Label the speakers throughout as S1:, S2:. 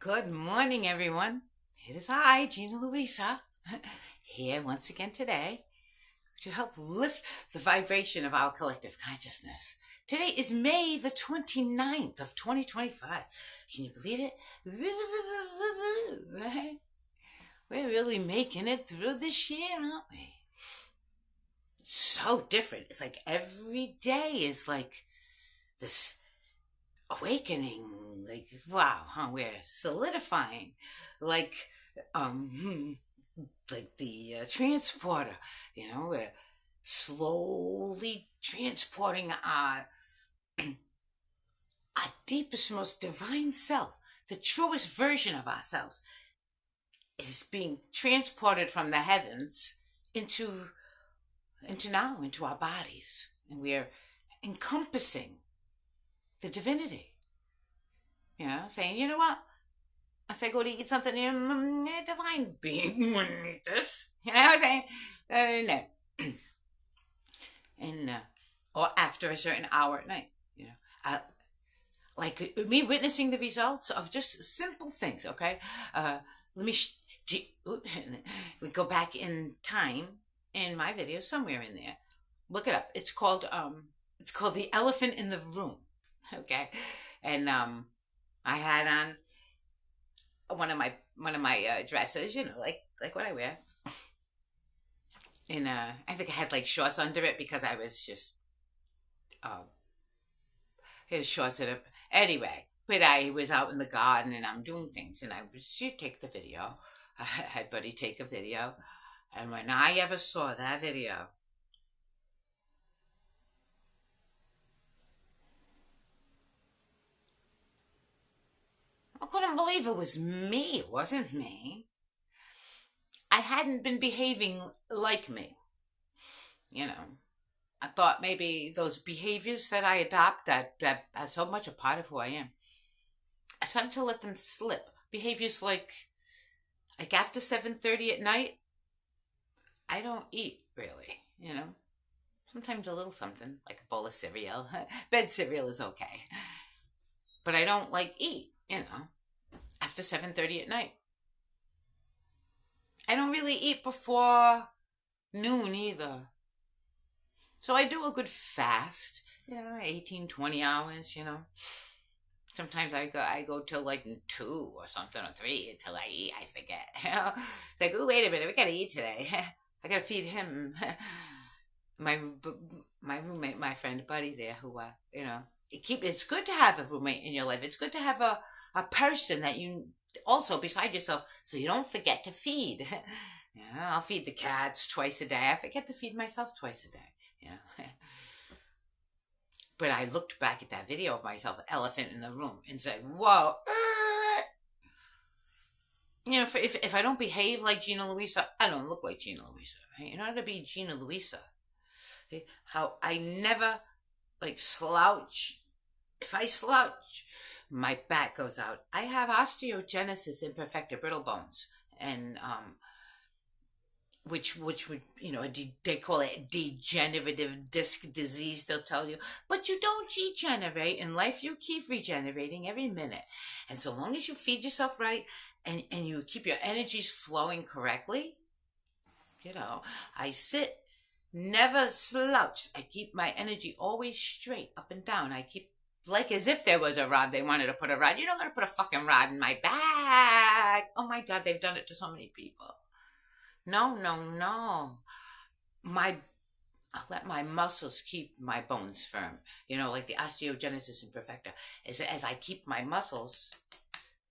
S1: Good morning, everyone. It is I, Gina Louisa, here once again today to help lift the vibration of our collective consciousness. Today is May the 29th of 2025. Can you believe it? Right? We're really making it through this year, aren't we? It's so different. It's like every day is like this awakening. Like, wow, huh? We're solidifying. Like, um, like the transporter, we're slowly transporting our deepest, most divine self, the truest version of ourselves, is being transported from the heavens into our bodies, and we're encompassing the divinity. Saying, you know what? As I go to eat something, a divine being wouldn't eat this. You know what I'm saying? No. And or after a certain hour at night, like me witnessing the results of just simple things. Okay, let me. We go back in time in my video somewhere in there. Look it up. It's called the elephant in the room. Okay, and I had on one of my dresses, like what I wear, and I think I had like shorts under it because I was just had shorts in it anyway. But I was out in the garden and I'm doing things, and she'd take the video. I had Buddy take a video, and when I ever saw that video, I couldn't believe it was me. It wasn't me. I hadn't been behaving like me. You know, I thought maybe those behaviors that I adopt that are so much a part of who I am, I started to let them slip. Behaviors like after 7:30 at night, I don't eat really. Sometimes a little something like a bowl of cereal. Bed cereal is okay, but I don't like eat. After 7:30 at night. I don't really eat before noon either. So I do a good fast, 18, 20 hours, Sometimes I go till like 2 or something, or 3 until I eat. I forget. It's like, oh, wait a minute, we gotta eat today. I gotta feed him. my my roommate, my friend Buddy there, who it's good to have a roommate in your life. It's good to have a person that you also beside yourself, so you don't forget to feed. I'll feed the cats twice a day. I forget to feed myself twice a day. But I looked back at that video of myself, elephant in the room, and said, "Whoa." If I don't behave like Gina Louisa, I don't look like Gina Louisa. Right? In order to be Gina Louisa, okay, how I never slouch. If I slouch, my back goes out. I have osteogenesis imperfecta, brittle bones, and which would they call it degenerative disc disease. They'll tell you, but you don't degenerate in life. You keep regenerating every minute, and so long as you feed yourself right and you keep your energies flowing correctly, I sit. Never slouch. I keep my energy always straight up and down. I keep like as if there was a rod. They wanted to put a rod. You're not going to put a fucking rod in my back. Oh my God, they've done it to so many people. No, no, no. I'll let my muscles keep my bones firm. Like the osteogenesis imperfecta. As I keep my muscles,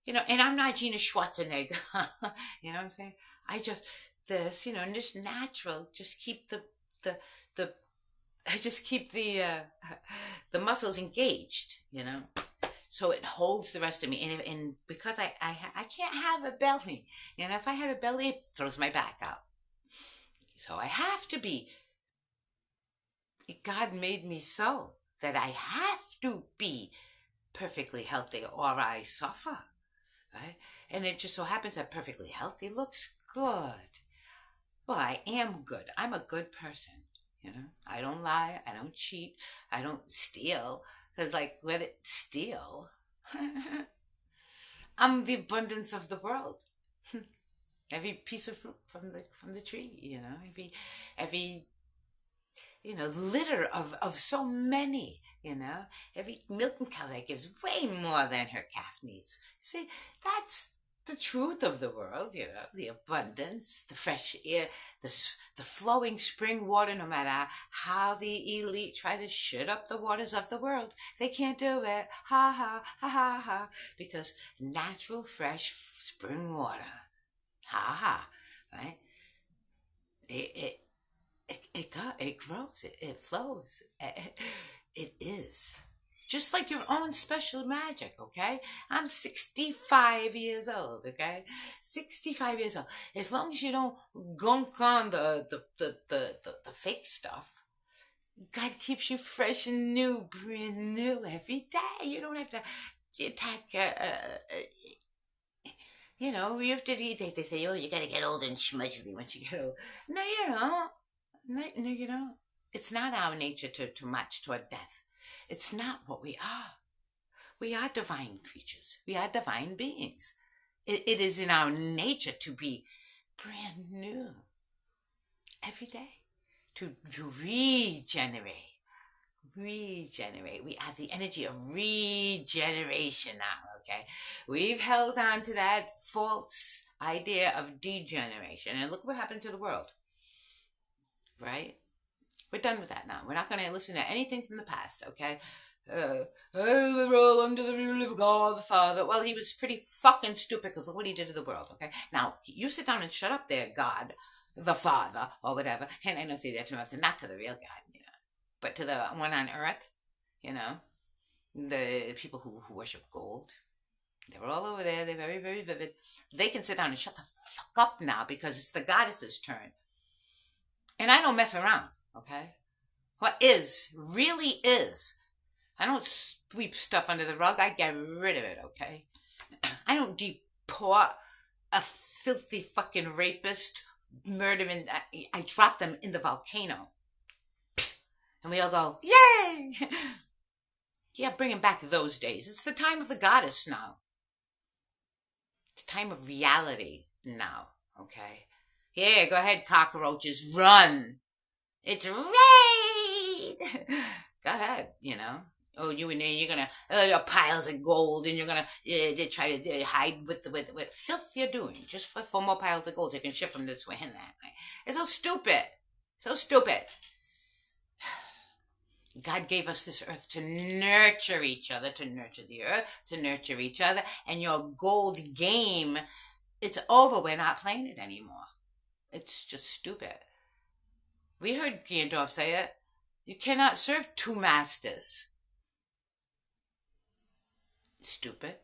S1: and I'm not Gina Schwarzenegger. You know what I'm saying? I just, just natural, just keep the I just keep the muscles engaged, so it holds the rest of me. And because I can't have a belly, if I had a belly, it throws my back out. So I have to be. God made me so that I have to be perfectly healthy, or I suffer, right? And it just so happens that perfectly healthy looks good. Well, I am good. I'm a good person. I don't lie. I don't cheat. I don't steal. Because, let it steal. I'm the abundance of the world. Every piece of fruit from the tree, every litter of so many, every milking cow that gives way more than her calf needs. See, that's the truth of the world, the abundance, the fresh air, the flowing spring water. No matter how the elite try to shut up the waters of the world, they can't do it. Ha ha ha ha ha. Because natural fresh spring water, ha ha, right? It grows, it flows, it is. Just like your own special magic, okay? I'm 65 years old, okay? 65 years old. As long as you don't gunk on the fake stuff, God keeps you fresh and new, brand new every day. You don't have to attack, you have to, they say, oh, you gotta get old and schmudgely once you get old. No, you don't. No, you don't. It's not our nature to march toward death. It's not what we are. We are divine creatures. We are divine beings. It is in our nature to be brand new every day, to regenerate. We have the energy of regeneration now, okay? We've held on to that false idea of degeneration, and look what happened to the world, right? We're done with that now. We're not going to listen to anything from the past, okay? We're all under the rule of God the Father. Well, he was pretty fucking stupid because look what he did to the world, okay? Now, you sit down and shut up there, God the Father, or whatever. And I don't say that too often, not to the real God, but to the one on earth, the people who worship gold. They're all over there. They're very, very vivid. They can sit down and shut the fuck up now because it's the goddess's turn. And I don't mess around, okay? What is, really is. I don't sweep stuff under the rug. I get rid of it, okay? I don't deport a filthy fucking rapist, murdering. I drop them in the volcano. And we all go, yay! Yeah, bringing back those days. It's the time of the goddess now. It's time of reality now, okay? Yeah, go ahead, cockroaches, run. It's raid! Go ahead, Oh, you in there, you're gonna, your piles of gold, and you're gonna try to hide with filth you're doing, just for more piles of gold. You can shift them this way and that way. It's so stupid. So stupid. God gave us this earth to nurture each other, to nurture the earth, to nurture each other. And your gold game, it's over. We're not playing it anymore. It's just stupid. We heard Gandalf say it. You cannot serve two masters. Stupid.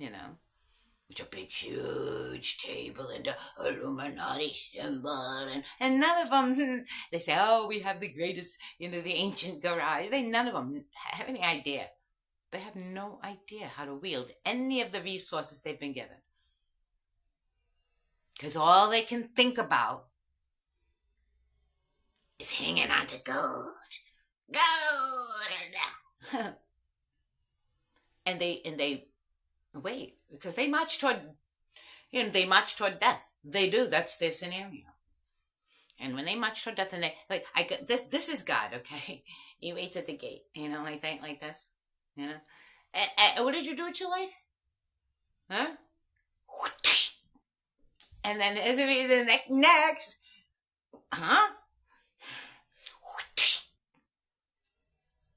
S1: With a big, huge table and a Illuminati symbol. And none of them, they say, oh, we have the greatest, the ancient garage. None of them have any idea. They have no idea how to wield any of the resources they've been given. Because all they can think about is hanging on to gold. Gold! and they wait, because they march toward, death. They do. That's their scenario. And when they march toward death, and this is God, okay? He waits at the gate, like this, what did you do with your life? Huh? And then as the next, huh?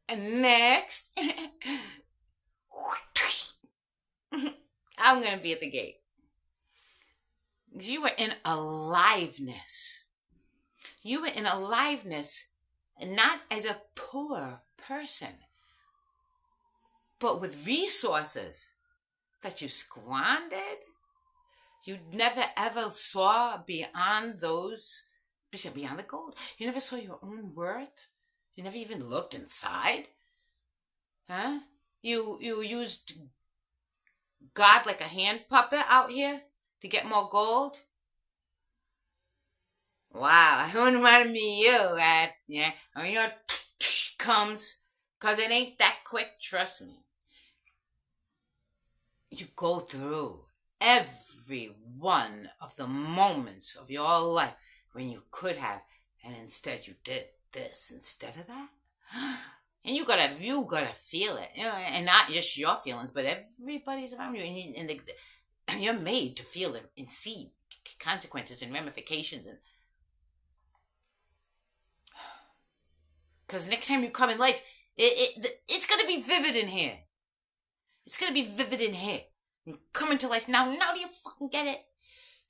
S1: And next, I'm going to be at the gate. You were in aliveness. You were in aliveness, not as a poor person, but with resources that you squandered. You never ever saw beyond beyond the gold. You never saw your own worth. You never even looked inside. Huh? You used God like a hand puppet out here to get more gold? Wow, I wouldn't want to be you, when your comes, because it ain't that quick, trust me. you go through every one of the moments of your life when you could have, and instead you did this instead of that. And you gotta feel it, and not just your feelings, but everybody's around you, you're made to feel it and see consequences and ramifications, and because next time you come in life, it's gonna be vivid in here. It's gonna be vivid in here. You come into life now. Now do you fucking get it?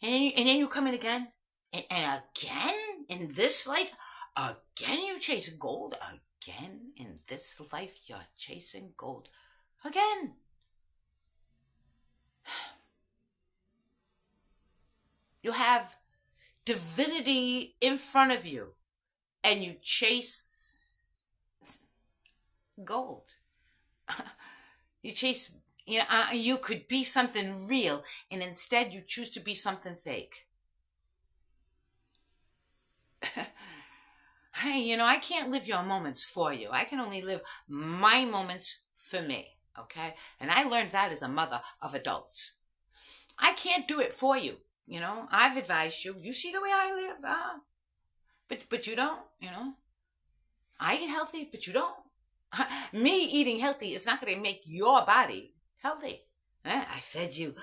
S1: And then you come in again, and again in this life, again you chase gold. Again in this life, you're chasing gold. Again. You have divinity in front of you, and you chase gold. You chase, you could be something real, and instead you choose to be something fake. Hey, I can't live your moments for you. I can only live my moments for me, okay? And I learned that as a mother of adults. I can't do it for you, I've advised you. You see the way I live, but you don't, I eat healthy, but you don't. Me eating healthy is not going to make your body healthy. I fed you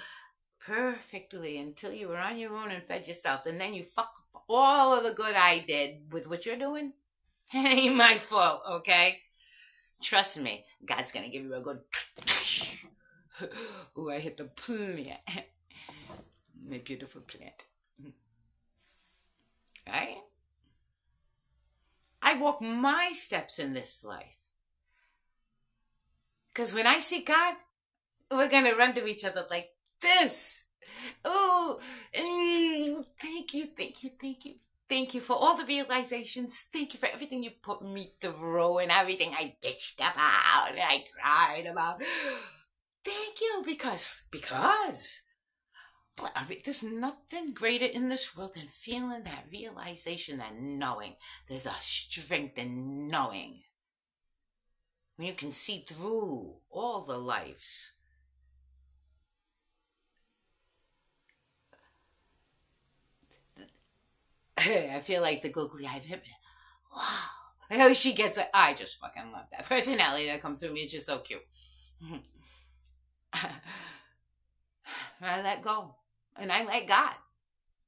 S1: perfectly until you were on your own and fed yourself, and then you fuck up all of the good I did with what you're doing. It ain't my fault, okay? Trust me, God's going to give you a good... Ooh, I hit the plant. My beautiful plant. Right? I walk my steps in this life. Because when I see God, we're going to run to each other like this. Oh, thank you, thank you, thank you. Thank you for all the realizations. Thank you for everything you put me through and everything I bitched about and I cried about. Thank you, because there's nothing greater in this world than feeling that realization, that knowing. There's a strength in knowing. When you can see through all the lives. I feel like the googly-eyed hypnotist. Wow. How she gets it. I just fucking love that personality that comes through me. It's just so cute. I let go. And I let God.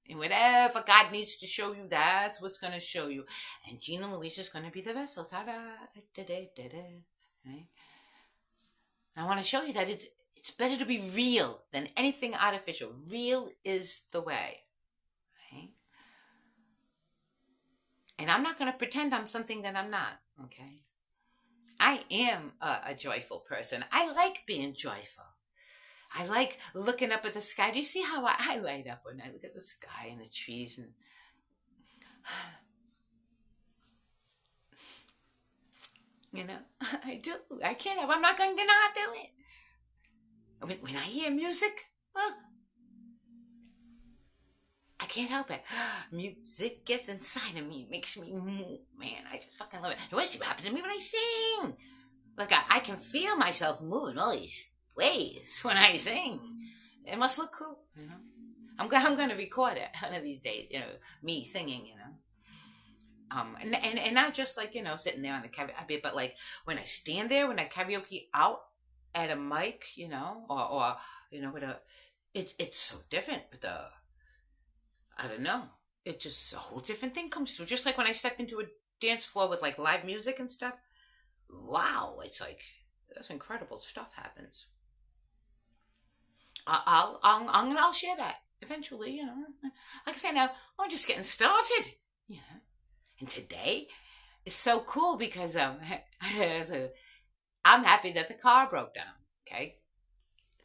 S1: And whatever God needs to show you, that's what's going to show you. And Gina Louise is going to be the vessel. Right? I want to show you that it's better to be real than anything artificial. Real is the way. Right? And I'm not going to pretend I'm something that I'm not. Okay? I am a joyful person. I like being joyful. I like looking up at the sky. Do you see how I light up when I look at the sky and the trees? And I do. I can't help. I'm not going to not do it. When I hear music, I can't help it. Music gets inside of me, makes me move. Man, I just fucking love it. And what happens to me when I sing? Like I can feel myself moving all these ways when I sing. It must look cool, I'm going to record it one of these days, me singing, and not just like, sitting there on the karaoke, but like when I stand there, when I karaoke out at a mic, or with it's so different with I don't know. It's just a whole different thing comes through. Just like when I step into a dance floor with like live music and stuff. Wow, it's like, that's incredible stuff happens. I'll share that eventually, Like I say now, I'm just getting started, And today is so cool because I'm happy that the car broke down. Okay,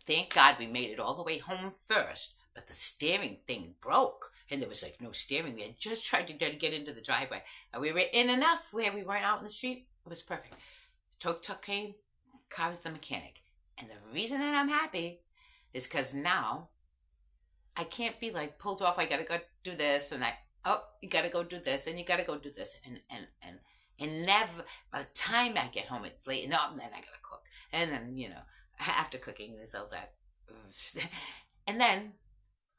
S1: thank God we made it all the way home first, but the steering thing broke, and there was like no steering. We had just tried to get into the driveway, and we were in enough where we weren't out in the street. It was perfect. Tow truck came, car was the mechanic, and the reason that I'm happy is because now I can't be like pulled off. I gotta go do this, and you gotta go do this, and you gotta go do this, and never. By the time I get home, it's late, and then I gotta cook, and then after cooking, there's all that And then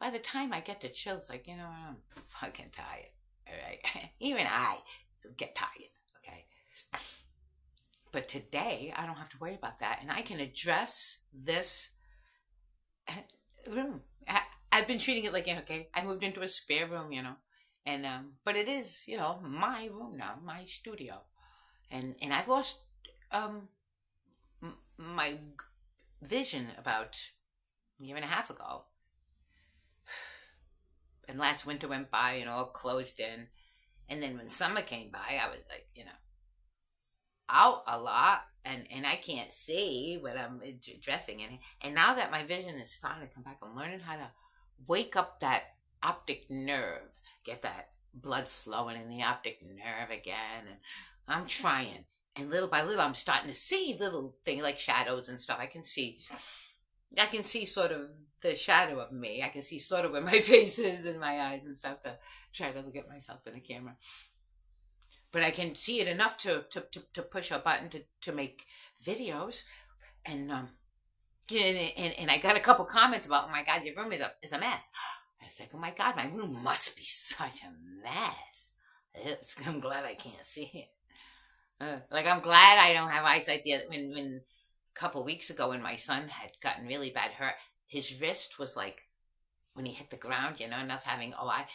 S1: by the time I get to chill, it's like, I'm fucking tired. All right. Even I get tired. Okay. But today, I don't have to worry about that. And I can address this room. I've been treating it like, okay, I moved into a spare room, and, but it is, my room now, my studio. And I've lost, my vision about a year and a half ago. And last winter went by, all closed in. And then when summer came by, I was like, out a lot, and I can't see what I'm dressing in. And now that my vision is starting to come back, I'm learning how to wake up that optic nerve, get that blood flowing in the optic nerve again. And I'm trying. And little by little, I'm starting to see little things like shadows and stuff. I can see sort of the shadow of me. I can see sort of where my face is and my eyes and stuff to try to look at myself in the camera. But I can see it enough to push a button to make videos. And and I got a couple comments about, oh my God, your room is a mess. I was like, oh my God, my room must be such a mess. I'm glad I can't see it. Like, I'm glad I don't have eyesight. When a couple weeks ago, when my son had gotten really bad hurt, his wrist was like, when he hit the ground, and us having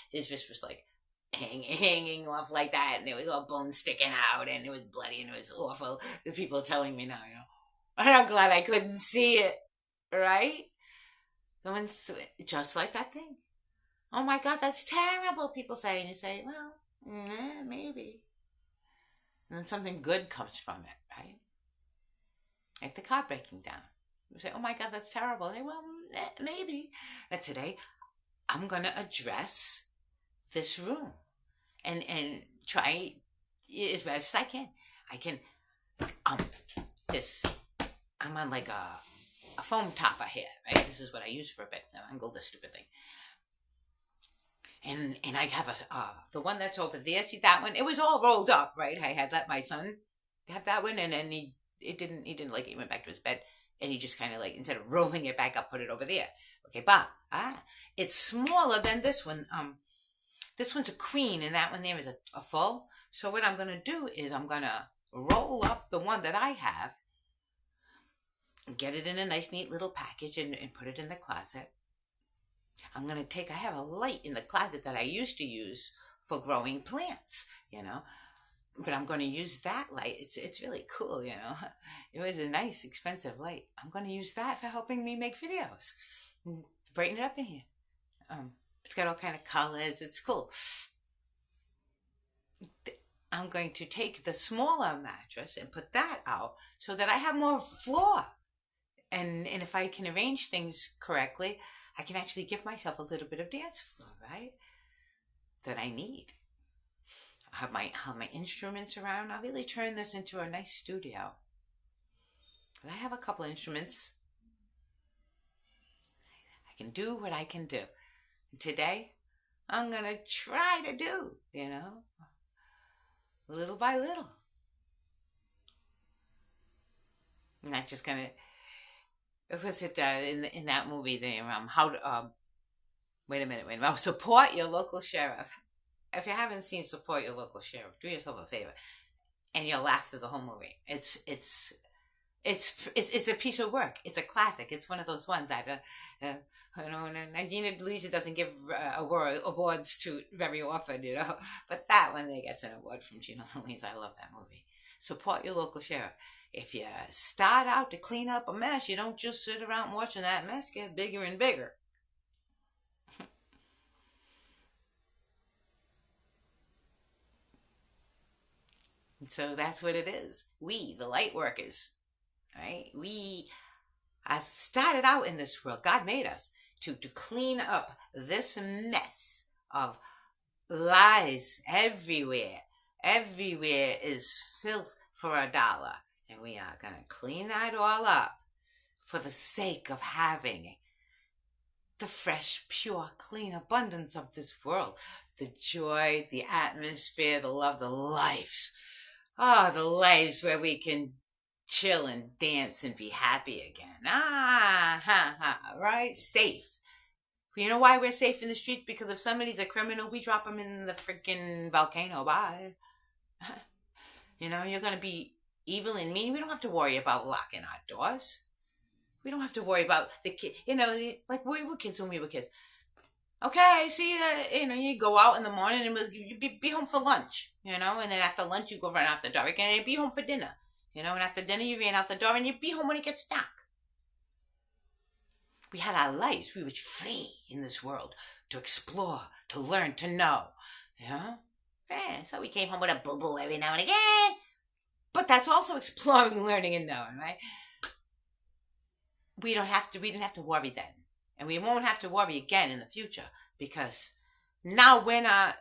S1: his wrist was like hanging off like that, and it was all bones sticking out, and it was bloody, and it was awful. The people are telling me now, and I'm glad I couldn't see it, right? Just like that thing. Oh my God, that's terrible, people say, and you say, well, maybe. And then something good comes from it, right? Like the car breaking down. You say, oh my God, that's terrible. Hey, well, maybe. But today, I'm going to address this room and try as best as I can. I'm on like a foam topper here, right? This is what I use for a bit. I angle this stupid thing. And I have the one that's over there. See that one? It was all rolled up, right? I had let my son have that one, and then he didn't like it. He went back to his bed, and he just kind of like, instead of rolling it back up, put it over there. Okay, Bob. It's smaller than this one. This one's a queen, and that one there is a full. So what I'm gonna do is I'm gonna roll up the one that I have, get it in a nice, neat little package, and put it in the closet. I'm going to I have a light in the closet that I used to use for growing plants, but I'm going to use that light. It's really cool, It was a nice, expensive light. I'm going to use that for helping me make videos. Brighten it up in here. It's got all kind of colors. It's cool. I'm going to take the smaller mattress and put that out so that I have more floor. And if I can arrange things correctly, I can actually give myself a little bit of dance floor, right? That I need. I have my instruments around. I'll really turn this into a nice studio. I have a couple instruments. I can do what I can do. And today, I'm going to try to do, little by little. I'm not just going to... Was it in that movie? How to wait a minute. Support your local sheriff. If you haven't seen Support Your Local Sheriff, do yourself a favor, and you'll laugh through the whole movie. It's a piece of work. It's a classic. It's one of those ones that Gina Louisa doesn't give awards to very often, But that one, they gets an award from Gina Louisa. I love that movie. Support your local sheriff. If you start out to clean up a mess, you don't just sit around watching that mess get bigger and bigger. So that's what it is. We, the light workers, right? I started out in this world. God made us to clean up this mess of lies everywhere. Everywhere is filth for $1. And we are going to clean that all up for the sake of having the fresh, pure, clean abundance of this world. The joy, the atmosphere, the love, the lives. The lives where we can chill and dance and be happy again. right? Safe. You know why we're safe in the streets? Because if somebody's a criminal, we drop them in the freaking volcano. Bye. You're going to be evil and mean. We don't have to worry about locking our doors. We don't have to worry about the kid. Like we were kids when we were kids. Okay, see, you go out in the morning and you be home for lunch, and then after lunch you go run out the door again and you be home for dinner, and after dinner you ran out the door and you be home when it gets dark. We had our lives. We were free in this world to explore, to learn, to know, Yeah, so we came home with a boo-boo every now and again, but that's also exploring, learning, and knowing, right? We didn't have to worry then. And we won't have to worry again in the future because now we're not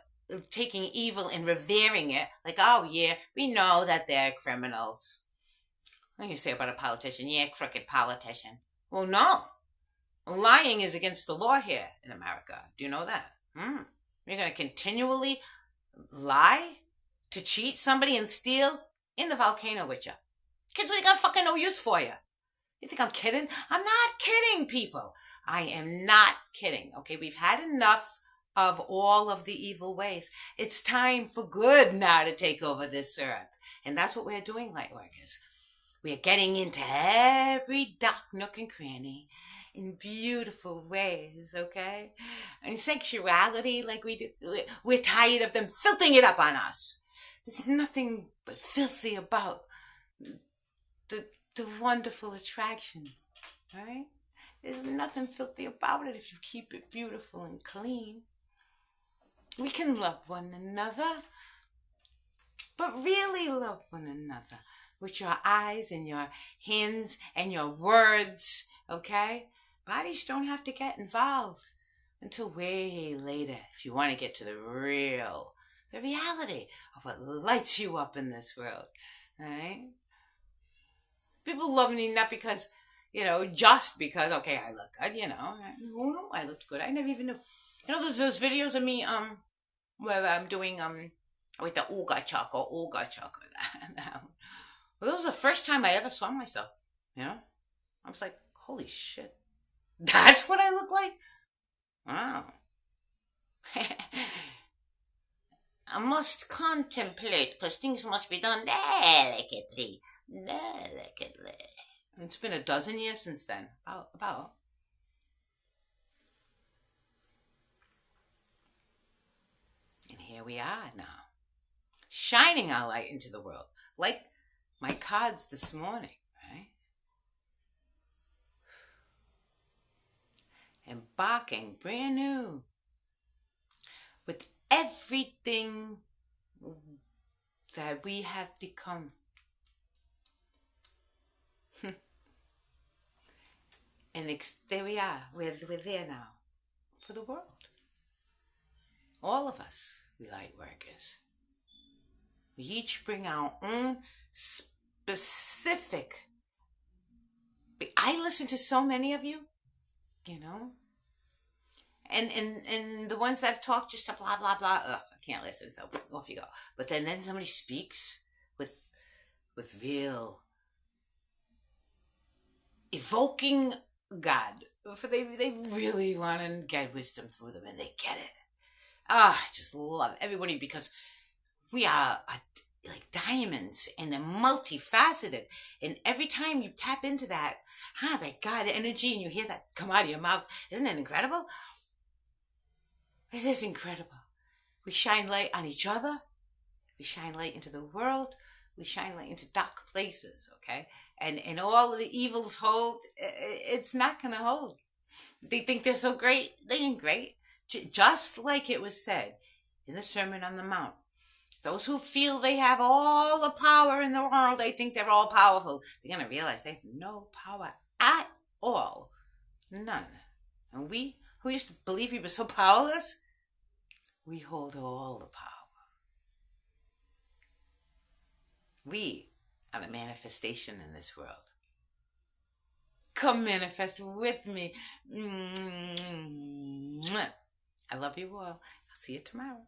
S1: taking evil and revering it like, oh, yeah, we know that they're criminals. What do you say about a politician? Yeah, crooked politician. Well, no. Lying is against the law here in America. Do you know that? You're going to continually lie to cheat somebody and steal in the volcano with you. Kids, we got fucking no use for you. You think I'm kidding? I'm not kidding, people. I am not kidding. Okay, we've had enough of all of the evil ways. It's time for good now to take over this earth. And that's what we're doing, Lightworkers. We are getting into every dark nook and cranny in beautiful ways, okay? And sexuality, like we do, we're tired of them filthing it up on us. There's nothing but filthy about the wonderful attraction, right? There's nothing filthy about it if you keep it beautiful and clean. We can love one another, but really love one another with your eyes and your hands and your words, okay? Bodies don't have to get involved until way later if you want to get to the reality of what lights you up in this world, right? People love me not because, just because, okay, I look good, Who knew I looked good? I never even knew. There's those videos of me, where I'm doing, with the ooga chaka. Well, that was the first time I ever saw myself, I was like, holy shit. That's what I look like? Wow. I must contemplate, because things must be done delicately. It's been a dozen years since then. About. And here we are now, shining our light into the world, like my cards this morning, right? Embarking brand new with everything that we have become. And there we are. We're there now for the world. All of us, we light workers. We each bring our own specific. I listen to so many of you, and the ones that talk just a blah blah blah. Ugh, I can't listen. So off you go. But then somebody speaks with real evoking God, for they really want to get wisdom through them, and they get it. I just love everybody because we are like diamonds and they're multifaceted. And every time you tap into that God energy, and you hear that come out of your mouth, isn't it incredible? It is incredible. We shine light on each other. We shine light into the world. We shine light into dark places, okay? And all of the evils hold, it's not going to hold. They think they're so great. They ain't great. Just like it was said in the Sermon on the Mount. Those who feel they have all the power in the world, they think they're all powerful. They're going to realize they have no power at all. None. And we, who used to believe we were so powerless, we hold all the power. We are the manifestation in this world. Come manifest with me. I love you all. I'll see you tomorrow.